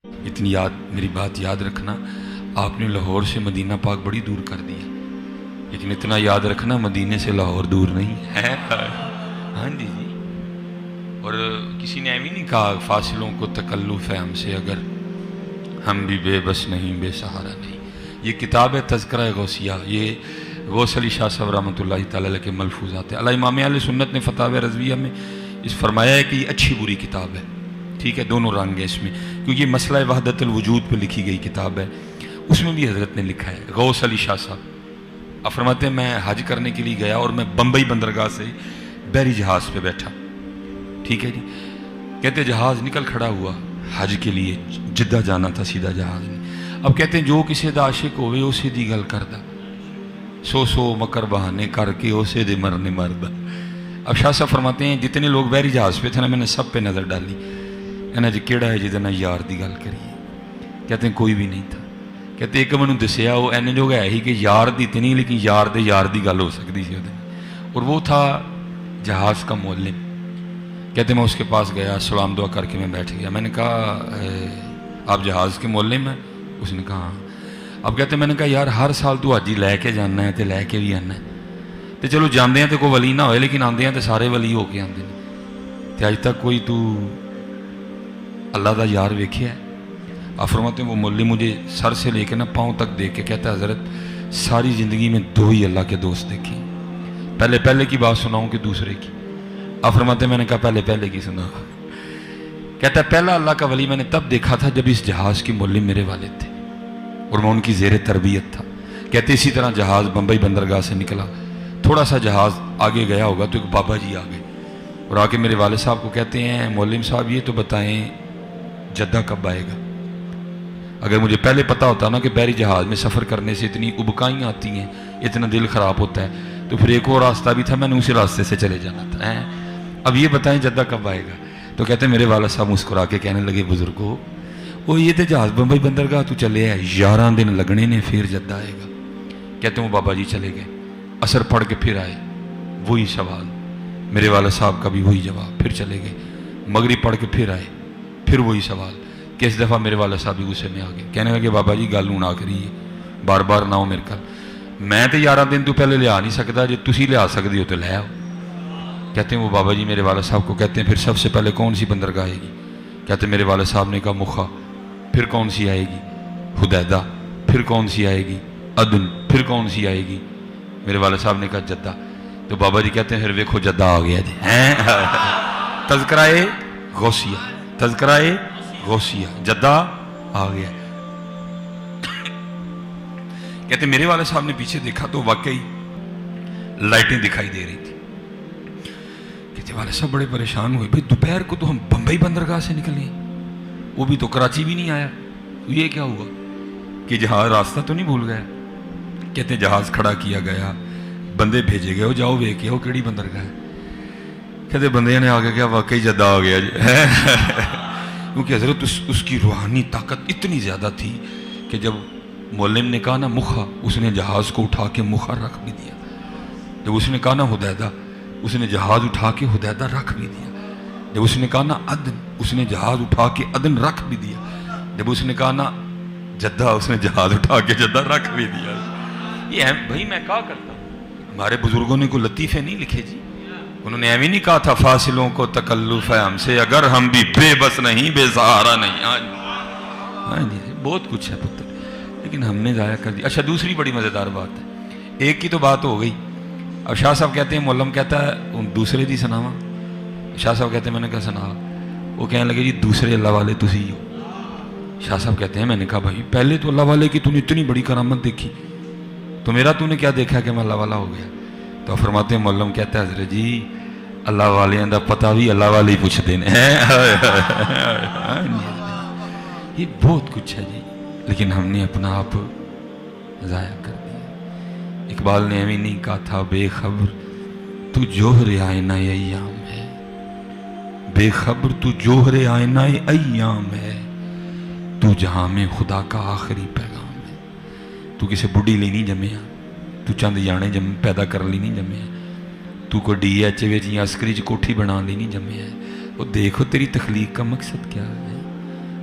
اتنی میری بات یاد رکھنا، آپ نے لاہور سے مدینہ پاک بڑی دور کر دیا، لیکن اتنا یاد رکھنا مدینے سے لاہور دور نہیں ہے۔ ہاں جی جی۔ اور کسی نے ایویں نہیں کہا فاصلوں کو تکلف ہے ہم سے اگر ہم بھی بے بس نہیں بے سہارا نہیں۔ یہ کتاب ہے تذکرہ غوثیہ، یہ غوث علی شاہ صاحب رحمۃ اللہ تعالیٰ علیہ کے ملفوظات ہیں۔ اللہ امام اہل سنت نے فتاوی رضویہ میں اس فرمایا ہے کہ یہ اچھی بری کتاب ہے، ٹھیک ہے، دونوں رنگ ہیں اس میں، کیونکہ یہ مسئلہ وحدت الوجود پہ لکھی گئی کتاب ہے۔ اس میں بھی حضرت نے لکھا ہے، غوث علی شاہ صاحب آپ فرماتے ہیں میں حج کرنے کے لیے گیا اور میں بمبئی بندرگاہ سے بحری جہاز پہ بیٹھا، ٹھیک ہے جی، کہتے جہاز نکل کھڑا ہوا حج کے لیے، جدہ جانا تھا سیدھا جہاز میں۔ اب کہتے ہیں جو کسی دا عاشق ہوئے اسے دی گل کردہ، سو سو مکر بہانے کر کے اسے دے مرنے مردہ۔ اب شاہ صاحب فرماتے ہیں جتنے لوگ بحری جہاز پہ تھے نا، میں نے سب پہ نظر ڈالی، کہنا جی کیڑا ہے جدنا یار دی گل کریے، کہتے ہیں کوئی بھی نہیں تھا۔ کہتے ایک میں نے دسیا وہ این جو ہے ہی کہ یار دی تے نہیں، لیکن یار دی گل ہو سکتی سی، اور وہ تھا جہاز کا معلم۔ کہتے میں اس کے پاس گیا، سلام دعا کر کے میں بیٹھ گیا۔ میں نے کہا آپ جہاز کے معلم ہیں؟ اس نے کہا ہاں۔ اب کہتے میں نے کہا یار ہر سال تو حج ہی لے کے جانا ہے تو لے کے بھی آنا ہے، تو چلو جاندے ہیں تو کوئی ولی نہ ہوئے، لیکن آندے ہیں تو سارے ولی ہو کے آندے ہیں، تو اج تک کوئی تو اللہ دا یار ویکھیا ہے؟ آپ فرماتے ہیں وہ معلم مجھے سر سے لے کے نا پاؤں تک دیکھ کے کہتا ہے حضرت ساری زندگی میں دو ہی اللہ کے دوست دیکھیں، پہلے کی بات سناؤں کہ دوسرے کی؟ آپ فرماتے ہیں میں نے کہا پہلے کی سنا۔ کہتا ہے پہلا اللہ کا ولی میں نے تب دیکھا تھا جب اس جہاز کی معلم میرے والد تھے اور میں ان کی زیر تربیت تھا۔ کہتے اسی طرح جہاز بمبئی بندرگاہ سے نکلا، تھوڑا سا جہاز آگے گیا ہوگا تو ایک بابا جی آ گئے اور آ کے میرے والد صاحب کو کہتے ہیں معلم صاحب یہ تو بتائیں جدہ کب آئے گا؟ اگر مجھے پہلے پتہ ہوتا نا کہ بحری جہاز میں سفر کرنے سے اتنی ابکائیں آتی ہیں، اتنا دل خراب ہوتا ہے، تو پھر ایک اور راستہ بھی تھا، میں نے اسی راستے سے چلے جانا تھا۔ اب یہ بتائیں جدہ کب آئے گا؟ تو کہتے ہیں میرے والد صاحب مسکرا کے کہنے لگے بزرگو وہ یہ تو جہاز بمبئی بندرگاہ تو چلے ہے، 11 دن لگنے نے پھر جدہ آئے گا۔ کہتے ہیں وہ بابا جی چلے گئے، عصر پڑھ کے پھر آئے، وہی سوال، میرے والد صاحب کا بھی وہی جواب، پھر چلے گئے، مغرب پڑھ کے پھر آئے، پھر وہی سوال۔ کہ اس دفعہ میرے والد صاحب بھی غصے میں آ گئے، کہنے لگے بابا جی گل ہوں آ کریے، بار بار نہ ہو میرے کل، میں تو 11 دن تو پہلے لیا نہیں سکتا، جی تسی لیا سکتے ہو تو لے آؤ۔ کہتے ہیں وہ بابا جی میرے والد صاحب کو کہتے ہیں پھر سب سے پہلے کون سی بندرگاہ آئے گی؟ کہتے ہیں میرے والد صاحب نے کہا مخا، پھر کون سی آئے گی؟ حدیدہ، پھر کون سی آئے گی؟ عدن، پھر کون سی آئے گی؟ میرے والد صاحب نے کہا جدہ۔ تو بابا جی کہتے ہیں پھر ویکھو جدہ آ گیا جی، تذکرہ غوثیہ، تذکرہ غوثیہ، جدہ آ گیا۔ کہتے میرے والد صاحب نے پیچھے دیکھا تو واقعی لائٹیں دکھائی دے رہی تھی۔ کہتے والد صاحب بڑے پریشان ہوئے، بھئی دوپہر کو تو ہم بمبئی بندرگاہ سے نکلے، وہ بھی تو کراچی بھی نہیں آیا، تو یہ کیا ہوا کہ جہاز راستہ تو نہیں بھول گیا؟ کہتے جہاز کھڑا کیا گیا، بندے بھیجے گئے، جاؤ ویکھ آؤ کیڑی بندرگاہ ہے۔ کہتے بندے نے آگے کیا واقعی جدہ آ گیا جی، کیونکہ حضرت اس کی روحانی طاقت اتنی زیادہ تھی کہ جب معلم نے کہا نا مخا، اس نے جہاز کو اٹھا کے مخا رکھ بھی دیا۔ جب اس نے کہا نا حدیدہ، اس نے جہاز اٹھا کے حدیدہ رکھ بھی دیا۔ جب اس نے کہا نا عدن، اس نے جہاز اٹھا کے عدن رکھ بھی دیا۔ جب اس نے کہا نا جدہ، اس نے جہاز اٹھا کے جدہ رکھ بھی دیا۔ یہ ہے بھائی میں کہا کرتا ہوں، ہمارے بزرگوں نے کوئی لطیفے نہیں لکھے جی، انہوں نے ایویں نہیں کہا تھا فاصلوں کو تکلف ہے ہم سے اگر ہم بھی بے بس نہیں بے سہارا نہیں۔ ہاں جی بہت کچھ ہے پتر، لیکن ہم نے ضائع کر دیا۔ اچھا دوسری بڑی مزیدار بات ہے، ایک کی تو بات ہو گئی، اب شاہ صاحب کہتے ہیں معلم کہتا ہے دوسرے دی سناواں؟ شاہ صاحب کہتے ہیں میں نے کہا سنا۔ وہ کہنے لگے جی دوسرے اللہ والے تسی ہو۔ شاہ صاحب کہتے ہیں میں نے کہا بھائی پہلے تو اللہ والے کی تو نے اتنی بڑی کرامت دیکھی، تو میرا تو نے کیا دیکھا کہ میں اللہ والا ہو گیا؟ تو فرماتے ہیں معلم کہتا ہے حضرت جی اللہ والے دا پتہ بھی اللہ والے ہی پوچھتے ہیں۔ یہ بہت کچھ ہے جی، لیکن ہم نے اپنا آپ ضائع کر دیا۔ اقبال نے ایویں نہیں کہا تھا بے خبر تو جوہر آئینہ ایام ہے، بے خبر تو جوہر آئینہ ایام ہے، تو جہاں میں خدا کا آخری پیغام ہے۔ تو کسی بڑھی لی نہیں جمیا، تو چند جانے پیدا کر لی نہیں جمیا، تو کوئی ڈی ایچ وچ یا عسکری کوٹھی بنا لی نہیں جمیا ہے۔ وہ دیکھو تیری تخلیق کا مقصد کیا ہے،